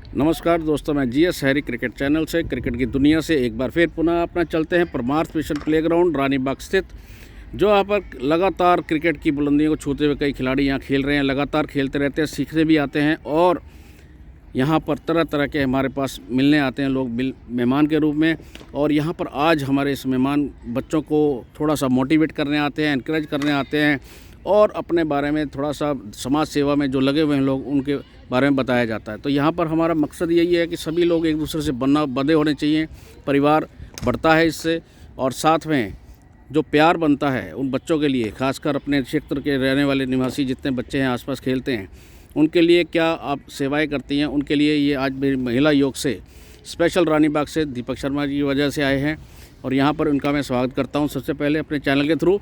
नमस्कार दोस्तों, मैं जीएस हैरी क्रिकेट चैनल से क्रिकेट की दुनिया से एक बार फिर पुनः अपना चलते हैं परमार स्पेशल प्लेग्राउंड रानीबाग स्थित। जो यहाँ पर लगातार क्रिकेट की बुलंदियों को छूते हुए कई खिलाड़ी यहाँ खेल रहे हैं, लगातार खेलते रहते हैं, सीखने भी आते हैं और यहाँ पर तरह तरह के हमारे पास मिलने आते हैं लोग मेहमान के रूप में। और यहाँ पर आज हमारे इस मेहमान बच्चों को थोड़ा सा मोटिवेट करने आते हैं, इनकरेज करने आते हैं और अपने बारे में थोड़ा सा समाज सेवा में जो लगे हुए हैं लोग उनके बारे में बताया जाता है। तो यहाँ पर हमारा मकसद यही है कि सभी लोग एक दूसरे से बंधे होने चाहिए, परिवार बढ़ता है इससे, और साथ में जो प्यार बनता है उन बच्चों के लिए, खासकर अपने क्षेत्र के रहने वाले निवासी जितने बच्चे हैं आसपास खेलते हैं उनके लिए क्या आप सेवाएं करती हैं, उनके लिए ये आज मेरी महिला योग से स्पेशल रानीबाग से दीपक शर्मा जी की वजह से आए हैं और यहाँ पर उनका मैं स्वागत करता हूँ सबसे पहले अपने चैनल के थ्रू।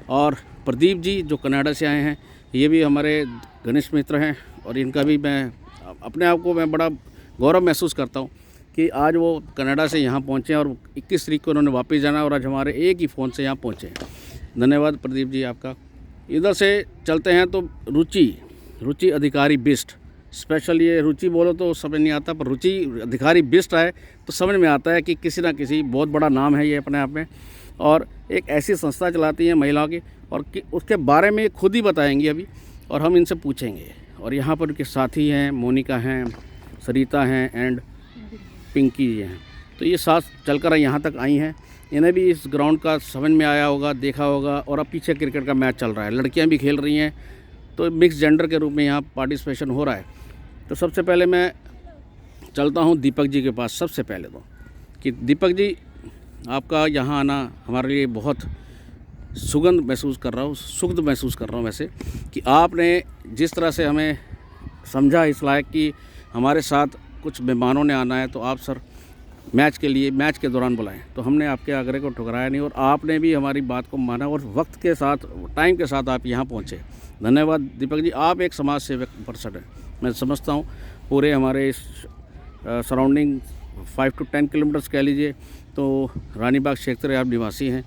और प्रदीप जी जो कनाडा से आए हैं, ये भी हमारे घनिष्ठ मित्र हैं और इनका भी मैं अपने आप को मैं बड़ा गौरव महसूस करता हूँ कि आज वो कनाडा से यहाँ पहुँचे और 21 तारीख को उन्होंने वापस जाना और आज हमारे एक ही फ़ोन से यहाँ पहुँचे। धन्यवाद प्रदीप जी आपका। इधर से चलते हैं तो रुचि अधिकारी बिस्ट स्पेशल, ये रुचि बोलो तो समझ नहीं आता, पर रुचि अधिकारी बिस्ट है तो समझ में आता है कि किसी ना किसी बहुत बड़ा नाम है ये अपने आप में, और एक ऐसी संस्था चलाती है महिलाओं की और उसके बारे में खुद ही बताएंगी अभी और हम इनसे पूछेंगे। और यहाँ पर उनके साथी हैं, मोनिका हैं, सरिता हैं एंड पिंकी जी हैं। तो ये साथ चलकर यहाँ तक आई हैं, इन्हें भी इस ग्राउंड का समझ में आया होगा, देखा होगा। और अब पीछे क्रिकेट का मैच चल रहा है, लड़कियाँ भी खेल रही हैं, तो मिक्स जेंडर के रूप में यहाँ पार्टिसिपेशन हो रहा है। तो सबसे पहले मैं चलता हूँ दीपक जी के पास। सबसे पहले तो कि दीपक जी आपका यहाँ आना हमारे लिए बहुत सुगंध महसूस कर रहा हूँ, सुगंध महसूस कर रहा हूँ वैसे, कि आपने जिस तरह से हमें समझा इस लायक कि हमारे साथ कुछ मेहमानों ने आना है तो आप सर मैच के दौरान बुलाएं, तो हमने आपके आग्रह को ठुकराया नहीं और आपने भी हमारी बात को माना और वक्त के साथ, टाइम के साथ आप यहाँ पहुँचे। धन्यवाद दीपक जी। आप एक समाज सेवक पर्सन हैं, मैं समझता हूँ। पूरे हमारे इस सराउंडिंग 5 to 10 किलोमीटर्स कह लीजिए तो रानीबाग क्षेत्र आप निवासी हैं,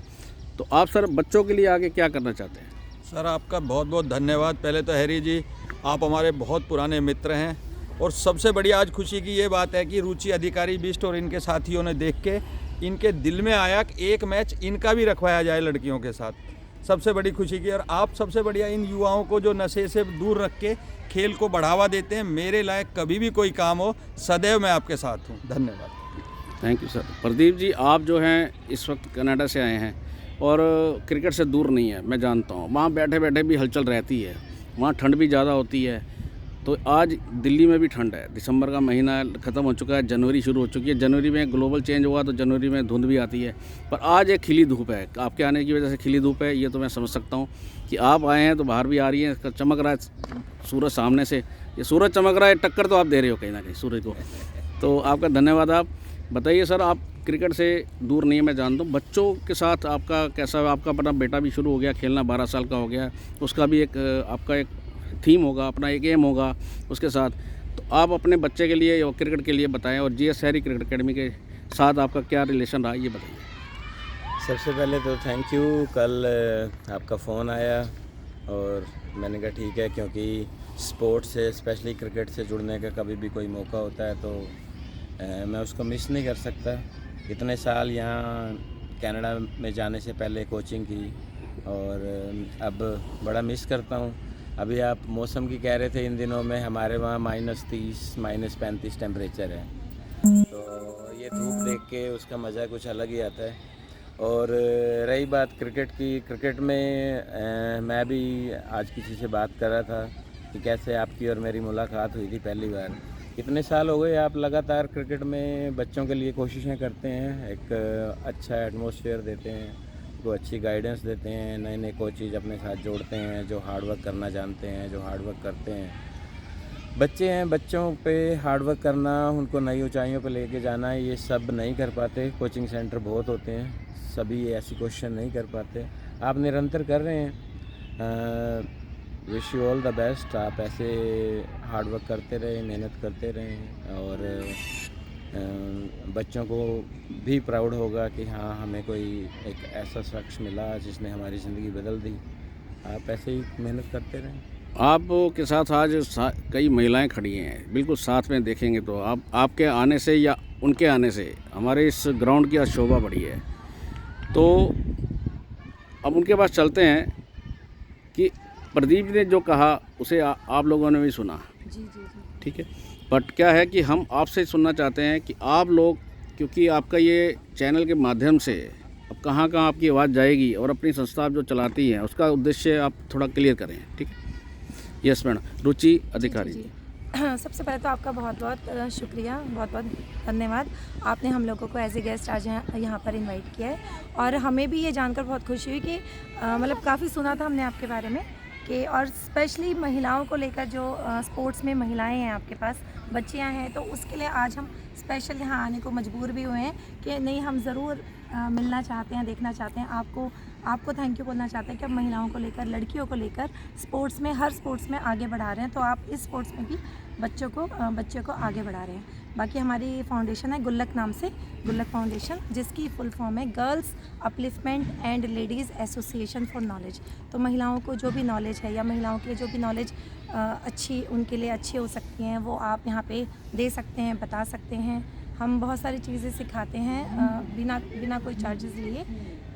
तो आप सर बच्चों के लिए आगे क्या करना चाहते हैं? सर आपका बहुत बहुत धन्यवाद। पहले तो हैरी जी, आप हमारे बहुत पुराने मित्र हैं और सबसे बड़ी आज खुशी की ये बात है कि रुचि अधिकारी बिस्ट और इनके साथियों ने देख के इनके दिल में आया कि एक मैच इनका भी रखवाया जाए लड़कियों के साथ। सबसे बड़ी खुशी की। और आप सबसे बढ़िया इन युवाओं को जो नशे से दूर रख के खेल को बढ़ावा देते हैं, मेरे लायक कभी भी कोई काम हो सदैव मैं आपके साथ हूँ। धन्यवाद। Thank you sir. Pradeep ji आप जो हैं इस वक्त कनाडा से आए हैं और क्रिकेट से दूर नहीं है, मैं जानता हूँ। वहाँ बैठे बैठे भी हलचल रहती है, वहाँ ठंड भी ज़्यादा होती है। तो आज दिल्ली में भी ठंड है, दिसंबर का महीना ख़त्म हो चुका है, जनवरी शुरू हो चुकी है। जनवरी में ग्लोबल चेंज हुआ तो जनवरी में धुंध भी आती है, पर आज एक खिली धूप है। आपके आने की वजह से खिली धूप है, ये तो मैं समझ सकता हूँ कि आप आए हैं तो बाहर भी आ रही है, चमक रहा है सूरज सामने से, ये सूरज चमक रहा है, टक्कर तो आप दे रहे हो कहीं ना कहीं सूरज को। तो आपका धन्यवाद। आप बताइए सर, आप क्रिकेट से दूर नहीं है मैं जानता हूँ, बच्चों के साथ आपका कैसा है? आपका अपना बेटा भी शुरू हो गया खेलना, 12 साल का हो गया, उसका भी एक आपका एक थीम होगा, अपना एक एम होगा उसके साथ। तो आप अपने बच्चे के लिए और क्रिकेट के लिए बताएं और जीएस हैरी क्रिकेट अकेडमी के साथ आपका क्या रिलेशन रहा ये बताइए। सबसे पहले तो थैंक यू। कल आपका फ़ोन आया और मैंने कहा ठीक है, क्योंकि स्पोर्ट्स से, स्पेशली क्रिकेट से जुड़ने का कभी भी कोई मौका होता है तो मैं उसको मिस नहीं कर सकता। इतने साल यहाँ कनाडा में जाने से पहले कोचिंग की और अब बड़ा मिस करता हूँ। अभी आप मौसम की कह रहे थे, इन दिनों में हमारे वहाँ -30 -35 टेम्परेचर है, तो ये धूप देख के उसका मज़ा कुछ अलग ही आता है। और रही बात क्रिकेट की, क्रिकेट में मैं भी आज किसी से बात कर रहा था कि कैसे आपकी और मेरी मुलाकात हुई थी पहली बार। कितने साल हो गए आप लगातार क्रिकेट में बच्चों के लिए कोशिशें करते हैं, एक अच्छा एटमॉस्फेयर देते हैं, को अच्छी गाइडेंस देते हैं, नए नए कोचेज अपने साथ जोड़ते हैं जो हार्ड वर्क करना जानते हैं, जो हार्ड वर्क करते हैं। बच्चे हैं, बच्चों पे हार्ड वर्क करना, उनको नई ऊंचाइयों पे लेके जाना, ये सब नहीं कर पाते। कोचिंग सेंटर बहुत होते हैं, सभी ऐसी कोशिश नहीं कर पाते। आप निरंतर कर रहे हैं, wish you all the best. आप ऐसे हार्ड वर्क करते रहें, मेहनत करते रहें और बच्चों को भी प्राउड होगा कि हाँ, हमें कोई एक ऐसा शख्स मिला जिसने हमारी ज़िंदगी बदल दी। आप ऐसे ही मेहनत करते रहें। आपके साथ आज कई महिलाएं खड़ी हैं, बिल्कुल साथ में देखेंगे तो आपके आने से या उनके आने से हमारे इस ग्राउंड की आज शोभा बढ़ी है। तो अब उनके पास चलते हैं कि प्रदीप ने जो कहा उसे आप लोगों ने भी सुना। जी जी जी। ठीक है, बट क्या है कि हम आपसे सुनना चाहते हैं कि आप लोग, क्योंकि आपका ये चैनल के माध्यम से अब कहाँ कहाँ आपकी आवाज़ जाएगी और अपनी संस्था आप जो चलाती हैं उसका उद्देश्य आप थोड़ा क्लियर करें। ठीक है, यस मैडम। रुचि अधिकारी जी। सबसे पहले तो आपका बहुत बहुत शुक्रिया, बहुत बहुत धन्यवाद। आपने हम लोगों को एज ए गेस्ट आज यहाँ पर इनवाइट किया है और हमें भी ये जानकर बहुत खुशी हुई कि मतलब काफ़ी सुना था हमने आपके बारे में कि, और स्पेशली महिलाओं को लेकर जो स्पोर्ट्स में महिलाएं हैं, आपके पास बच्चियां हैं, तो उसके लिए आज हम स्पेशल यहाँ आने को मजबूर भी हुए हैं कि नहीं, हम ज़रूर मिलना चाहते हैं, देखना चाहते हैं आपको थैंक यू बोलना चाहते हैं कि आप महिलाओं को लेकर, लड़कियों को लेकर स्पोर्ट्स में, हर स्पोर्ट्स में आगे बढ़ा रहे हैं। तो आप इस स्पोर्ट्स में भी बच्चों को आगे बढ़ा रहे हैं। बाकी हमारी फाउंडेशन है गुल्लक नाम से, गुल्लक फाउंडेशन, जिसकी फुल फॉर्म है girls upliftment and ladies association for knowledge. तो महिलाओं को जो भी नॉलेज है या महिलाओं के लिए जो भी नॉलेज अच्छी, उनके लिए अच्छी हो सकती हैं, वो आप यहाँ पे दे सकते हैं, बता सकते हैं। हम बहुत सारी चीज़ें सिखाते हैं बिना कोई चार्जेस लिए।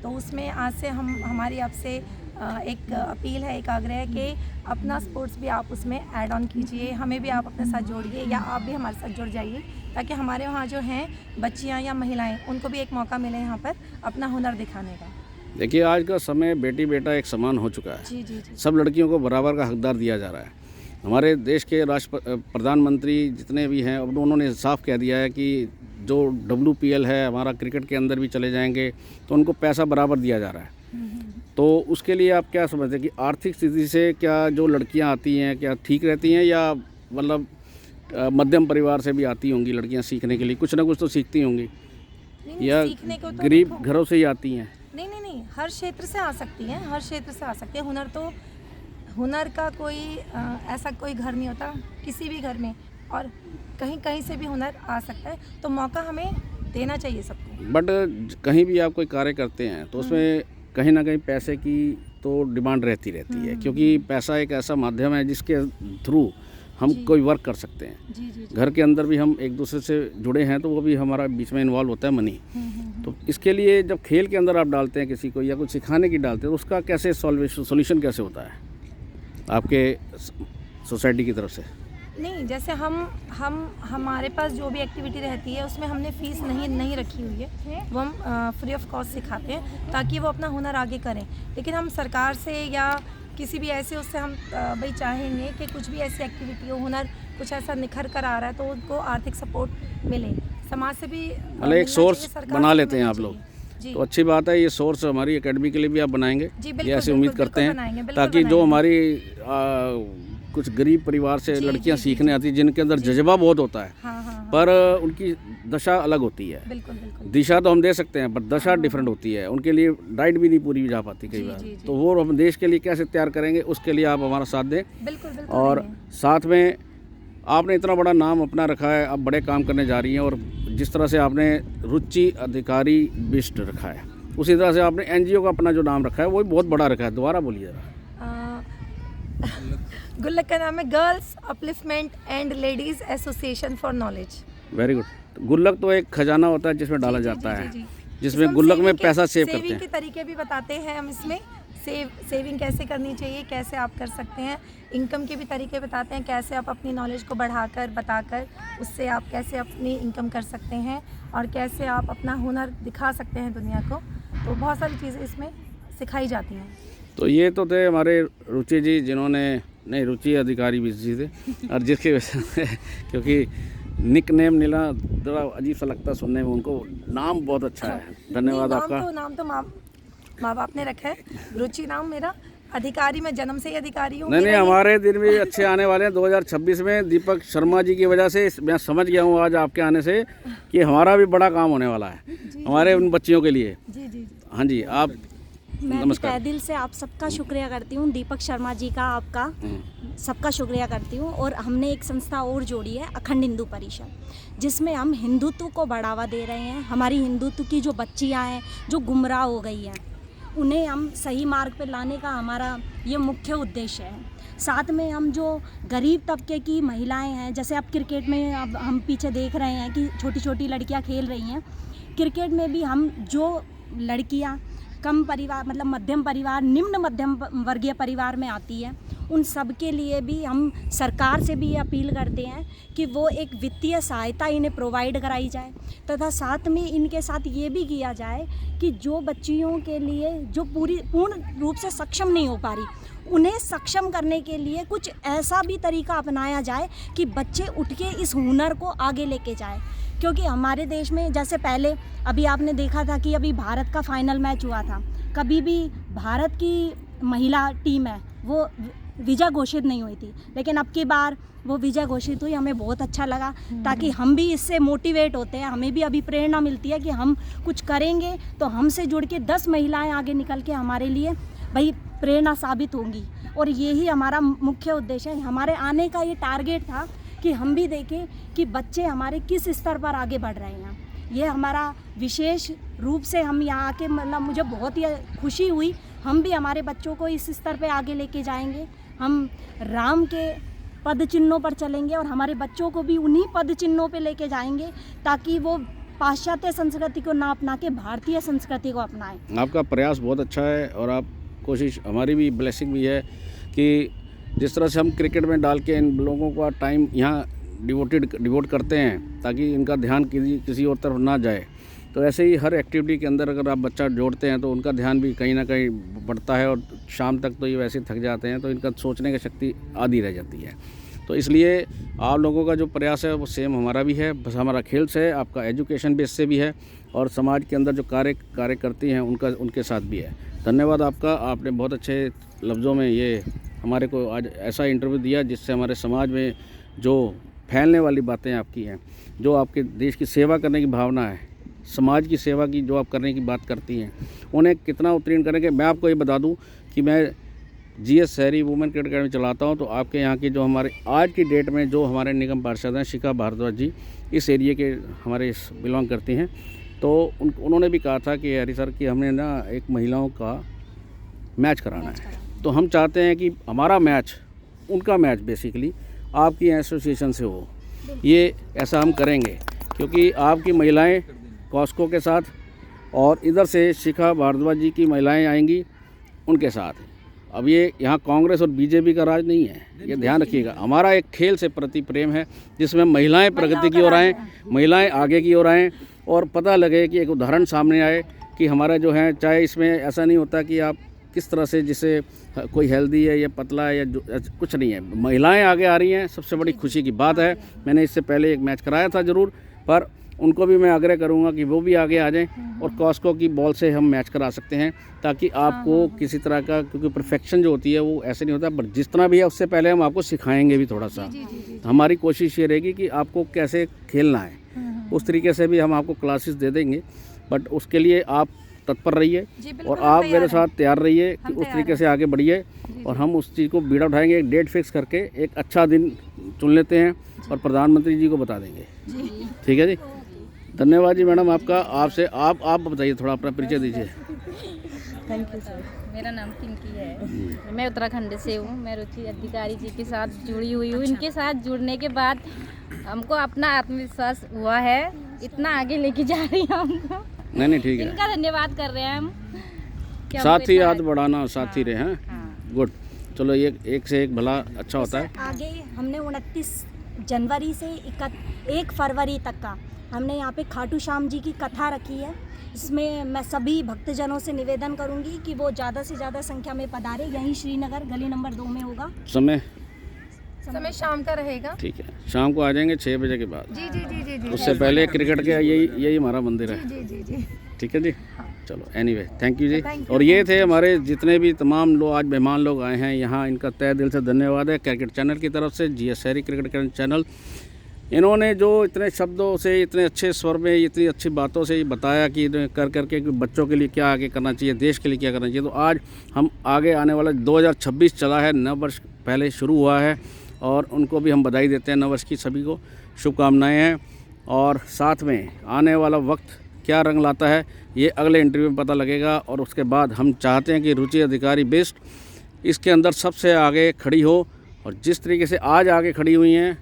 तो उसमें आज से हमारी आपसे एक अपील है, एक आग्रह है कि अपना स्पोर्ट्स भी आप उसमें ऐड ऑन कीजिए, हमें भी आप अपने साथ जोड़िए या आप भी हमारे साथ जुड़ जाइए, ताकि हमारे वहाँ जो हैं बच्चियाँ या महिलाएं, उनको भी एक मौका मिले यहाँ पर अपना हुनर दिखाने का। देखिए, आज का समय बेटी बेटा एक समान हो चुका है। जी जी जी। सब लड़कियों को बराबर का हकदार दिया जा रहा है। हमारे देश के प्रधानमंत्री जितने भी हैं, अब उन्होंने साफ कह दिया है कि जो WPL है हमारा, क्रिकेट के अंदर भी चले जाएंगे तो उनको पैसा बराबर दिया जा रहा है। तो उसके लिए आप क्या समझते हैं कि आर्थिक स्थिति से क्या जो लड़कियां आती हैं क्या ठीक रहती हैं, या मतलब मध्यम परिवार से भी आती होंगी लड़कियां सीखने के लिए, कुछ ना कुछ तो सीखती होंगी, या गरीब घरों से ही आती हैं? नहीं, हर क्षेत्र से आ सकती हैं, हर क्षेत्र से आ सकती है। हुनर का कोई ऐसा कोई घर नहीं होता, किसी भी घर में और कहीं से भी हुनर आ सकता है। तो मौका हमें देना चाहिए सबको। बट कहीं भी आप कोई कार्य करते हैं तो उसमें कहीं ना कहीं पैसे की तो डिमांड रहती है, क्योंकि पैसा एक ऐसा माध्यम है जिसके थ्रू हम कोई वर्क कर सकते हैं। जी। घर के अंदर भी हम एक दूसरे से जुड़े हैं तो वो भी हमारा बीच में इन्वॉल्व होता है मनी। तो इसके लिए जब खेल के अंदर आप डालते हैं किसी को या कुछ सिखाने की डालते हैं तो उसका कैसे सोल्यूशन कैसे होता है आपके सोसाइटी की तरफ से? नहीं, जैसे हमारे पास जो भी एक्टिविटी रहती है उसमें हमने फ़ीस नहीं रखी हुई है, वो हम फ्री ऑफ कॉस्ट सिखाते हैं ताकि वो अपना हुनर आगे करें। लेकिन हम सरकार से या किसी भी ऐसे उससे हम भाई चाहेंगे कि कुछ भी ऐसी एक्टिविटी हो, हुनर कुछ ऐसा निखर कर आ रहा है तो उनको आर्थिक सपोर्ट मिले, समाज से भी मतलब एक सोर्स बना लेते हैं आप लोग। तो अच्छी बात है, ये सोर्स हमारी एकेडमी के लिए भी आप बनाएंगे, ये ऐसे उम्मीद करते हैं, ताकि जो हमारी कुछ गरीब परिवार से लड़कियां सीखने आती हैं जिनके अंदर जज्बा बहुत होता है, पर उनकी दशा अलग होती है। बिल्कुल। दिशा तो हम दे सकते हैं पर दशा डिफरेंट होती है, उनके लिए डाइट भी नहीं पूरी जा पाती कई बार। तो वो हम देश के लिए कैसे तैयार करेंगे, उसके लिए आप हमारा साथ दें। बिल्कुल। और साथ में आपने इतना बड़ा नाम अपना रखा है, आप बड़े काम करने जा रही हैं, और जिस तरह से आपने रुचि अधिकारी बिष्ट रखा है, उसी तरह से आपने NGO का अपना जो नाम रखा है वो भी बहुत बड़ा रखा है। दोबारा बोलिए जरा। गुल्लक का नाम है girls upliftment and ladies association for knowledge. Very good. गुल्लक तो एक खजाना होता है जिसमें डाला जाता है, जिसमें गुल्लक में पैसा सेव करते हैं। सेविंग के तरीके भी बताते हैं हम इसमें, सेविंग कैसे करनी चाहिए, कैसे आप कर सकते हैं, इनकम के भी तरीके बताते हैं, कैसे आप अपनी नॉलेज को बढ़ाकर बताकर उससे आप कैसे अपनी इनकम कर सकते हैं और कैसे आप अपना हुनर दिखा सकते हैं दुनिया को। तो बहुत सारी चीज़ें इसमें सिखाई जाती हैं। तो ये तो थे हमारे रुचि जी, जिन्होंने नहीं रुचि अधिकारी भी जी थे, और जिसकी वजह से क्योंकि निक नेम नीला थोड़ा अजीब सा लगता है सुनने में, उनको नाम बहुत अच्छा है। धन्यवाद आपका। नाम तो माँ बाप ने रखा है, रुचि नाम मेरा, अधिकारी मैं जन्म से ही अधिकारी हूँ। नहीं, हमारे दिन भी अच्छे आने वाले हैं 2026 में। दीपक शर्मा जी की वजह से मैं समझ गया हूँ आज आपके आने से कि हमारा भी बड़ा काम होने वाला है हमारे उन बच्चियों के लिए। जी। हाँ जी, आप मैं तहे दिल से आप सबका शुक्रिया करती हूँ, दीपक शर्मा जी का, आपका सबका शुक्रिया करती हूँ। और हमने एक संस्था और जोड़ी है, अखंड हिंदू परिषद, जिसमें हम हिंदुत्व को बढ़ावा दे रहे हैं। हमारी हिंदुत्व की जो बच्चियाँ हैं जो गुमराह हो गई हैं, उन्हें हम सही मार्ग पर लाने का हमारा ये मुख्य उद्देश्य है। साथ में हम जो गरीब तबके की महिलाएं हैं, जैसे अब क्रिकेट में अब हम पीछे देख रहे हैं कि छोटी छोटी लड़कियां खेल रही हैं, क्रिकेट में भी हम जो लड़कियां कम परिवार मतलब मध्यम परिवार, निम्न मध्यम वर्गीय परिवार में आती है, उन सब के लिए भी हम सरकार से भी ये अपील करते हैं कि वो एक वित्तीय सहायता इन्हें प्रोवाइड कराई जाए, तथा साथ में इनके साथ ये भी किया जाए कि जो बच्चियों के लिए जो पूर्ण रूप से सक्षम नहीं हो पा रही, उन्हें सक्षम करने के लिए कुछ ऐसा भी तरीका अपनाया जाए कि बच्चे उठ के इस हुनर को आगे लेके जाए। क्योंकि हमारे देश में जैसे पहले अभी आपने देखा था कि अभी भारत का फाइनल मैच हुआ था, कभी भी भारत की महिला टीम है वो विजय घोषित नहीं हुई थी, लेकिन अब की बार वो विजय घोषित हुई, हमें बहुत अच्छा लगा, ताकि हम भी इससे मोटिवेट होते हैं, हमें भी अभी प्रेरणा मिलती है कि हम कुछ करेंगे तो हमसे जुड़ के 10 महिलाएं आगे निकल के हमारे लिए भाई प्रेरणा साबित होंगी। और यही हमारा मुख्य उद्देश्य है, हमारे आने का ये टारगेट था कि हम भी देखें कि बच्चे हमारे किस स्तर पर आगे बढ़ रहे हैं। ये हमारा विशेष रूप से हम यहाँ आके मतलब मुझे बहुत ही खुशी हुई, हम भी हमारे बच्चों को इस स्तर पे आगे लेके जाएंगे, हम राम के पद चिन्हों पर चलेंगे और हमारे बच्चों को भी उन्हीं पद चिन्हों पे लेके जाएंगे, ताकि वो पाश्चात्य संस्कृति को ना अपना के भारतीय संस्कृति को अपनाएं। आपका प्रयास बहुत अच्छा है और आप कोशिश, हमारी भी ब्लेसिंग भी है कि जिस तरह से हम क्रिकेट में डाल के इन लोगों का टाइम यहाँ डिवोट करते हैं ताकि इनका ध्यान किसी और तरफ ना जाए, तो ऐसे ही हर एक्टिविटी के अंदर अगर आप बच्चा जोड़ते हैं तो उनका ध्यान भी कहीं ना कहीं बढ़ता है, और शाम तक तो ये वैसे थक जाते हैं तो इनका सोचने की शक्ति आधी रह जाती है। तो इसलिए आप लोगों का जो प्रयास है वो सेम हमारा भी है, बस हमारा खेल से, आपका एजुकेशन बेस से भी है, और समाज के अंदर जो कार्य करती हैं उनके साथ भी है। धन्यवाद आपका, आपने बहुत अच्छे लफ्ज़ों में ये हमारे को आज ऐसा इंटरव्यू दिया जिससे हमारे समाज में जो फैलने वाली बातें आपकी हैं, जो आपके देश की सेवा करने की भावना है, समाज की सेवा की जो आप करने की बात करती हैं, उन्हें कितना उत्तीर्ण करेंगे। मैं आपको ये बता दूं कि मैं जीएस शहरी वुमेन क्रिकेट अकेडमी चलाता हूं, तो आपके यहाँ की जो हमारे आज की डेट में जो हमारे निगम पार्षद हैं शिखा भारद्वाज जी, इस एरिया के हमारे बिलोंग करती हैं, तो उन्होंने भी कहा था कि हरी सर कि हमने ना एक महिलाओं का मैच कराना है, तो हम चाहते हैं कि हमारा मैच, उनका मैच बेसिकली आपकी एसोसिएशन से हो। ये ऐसा हम करेंगे क्योंकि आपकी महिलाएं कॉस्को के साथ और इधर से शिखा भारद्वाज जी की महिलाएं आएंगी उनके साथ। अब ये यहाँ कांग्रेस और बीजेपी का राज नहीं है, ये ध्यान रखिएगा। हमारा एक खेल से प्रति प्रेम है जिसमें महिलाएं प्रगति की ओर आएँ, महिलाएं आगे की ओर आएँ, और पता लगे कि एक उदाहरण सामने आए कि हमारा जो है, चाहे इसमें ऐसा नहीं होता कि आप किस तरह से, जिसे कोई हेल्दी है या पतला है या कुछ नहीं है, महिलाएं आगे आ रही हैं, सबसे बड़ी खुशी की बात है। मैंने इससे पहले एक मैच कराया था ज़रूर, पर उनको भी मैं आग्रह करूंगा कि वो भी आगे आ जाएं और कॉस्को की बॉल से हम मैच करा सकते हैं, ताकि आपको किसी तरह का, क्योंकि परफेक्शन जो होती है वो ऐसे नहीं होता, पर जिस तरह भी है उससे पहले हम आपको सिखाएंगे भी थोड़ा सा। हमारी कोशिश ये रहेगी कि आपको कैसे खेलना है उस तरीके से भी हम आपको क्लासेस दे देंगे, बट उसके लिए आप तत्पर रहिए और आप मेरे साथ तैयार रहिए कि उस तरीके से आगे बढ़िए, और हम उस चीज़ को बीड़ा उठाएंगे। एक डेट फिक्स करके एक अच्छा दिन चुन लेते हैं और प्रधानमंत्री जी को बता देंगे। ठीक है जी, धन्यवाद जी मैडम आपका। आपसे आप बताइए, थोड़ा अपना परिचय दीजिए। Thank you sir. मेरा नाम पिंकी है, मैं उत्तराखंड से हूँ। मैं रुचि अधिकारी जी के साथ जुड़ी हुई हूँ। इनके साथ जुड़ने के बाद हमको अपना आत्मविश्वास हुआ है, इतना आगे लेके जा रही है हमको। नहीं ठीक है, इनका धन्यवाद कर रहे हैं हम। साथ ही हाथ बढ़ाना, साथ ही रहे हैं। गुड, चलो ये एक से एक भला अच्छा होता है। आगे हमने 29 जनवरी से 1 फरवरी तक का हमने यहाँ पे खाटू श्याम जी की कथा रखी है। इसमें मैं सभी भक्तजनों से निवेदन करूँगी कि वो ज़्यादा से ज़्यादा संख्या में पधारे। यहीं श्रीनगर गली नंबर 2 में होगा। समय शाम का रहेगा। ठीक है, शाम को आ जाएंगे 6 बजे के बाद। जी जी जी जी जी। उससे पहले क्रिकेट के यही हमारा मंदिर है। जी जी जी। ठीक है जी, चलो एनीवे थैंक यू जी। और ये थे हमारे जितने भी तमाम लोग आज मेहमान लोग आए हैं यहाँ, इनका तहे दिल से धन्यवाद है क्रिकेट चैनल की तरफ से, जीएस शहरी क्रिकेट चैनल। इन्होंने जो इतने शब्दों से, इतने अच्छे स्वर में, इतनी अच्छी बातों से बताया कि कर करके कि बच्चों के लिए क्या आगे करना चाहिए, देश के लिए क्या करना चाहिए। तो आज हम आगे आने वाला 2026 चला है, नव वर्ष पहले शुरू हुआ है, और उनको भी हम बधाई देते हैं। नव वर्ष की सभी को शुभकामनाएं हैं, और साथ में आने वाला वक्त क्या रंग लाता है ये अगले इंटरव्यू में पता लगेगा। और उसके बाद हम चाहते हैं कि रुचि अधिकारी बेस्ट इसके अंदर सबसे आगे खड़ी हो, और जिस तरीके से आज आगे खड़ी हुई हैं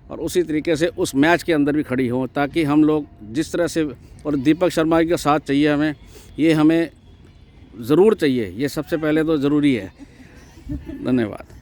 और उसी तरीके से उस मैच के अंदर भी खड़ी हो, ताकि हम लोग जिस तरह से, और दीपक शर्मा जी का साथ चाहिए हमें, ये हमें ज़रूर चाहिए, ये सबसे पहले तो ज़रूरी है। धन्यवाद।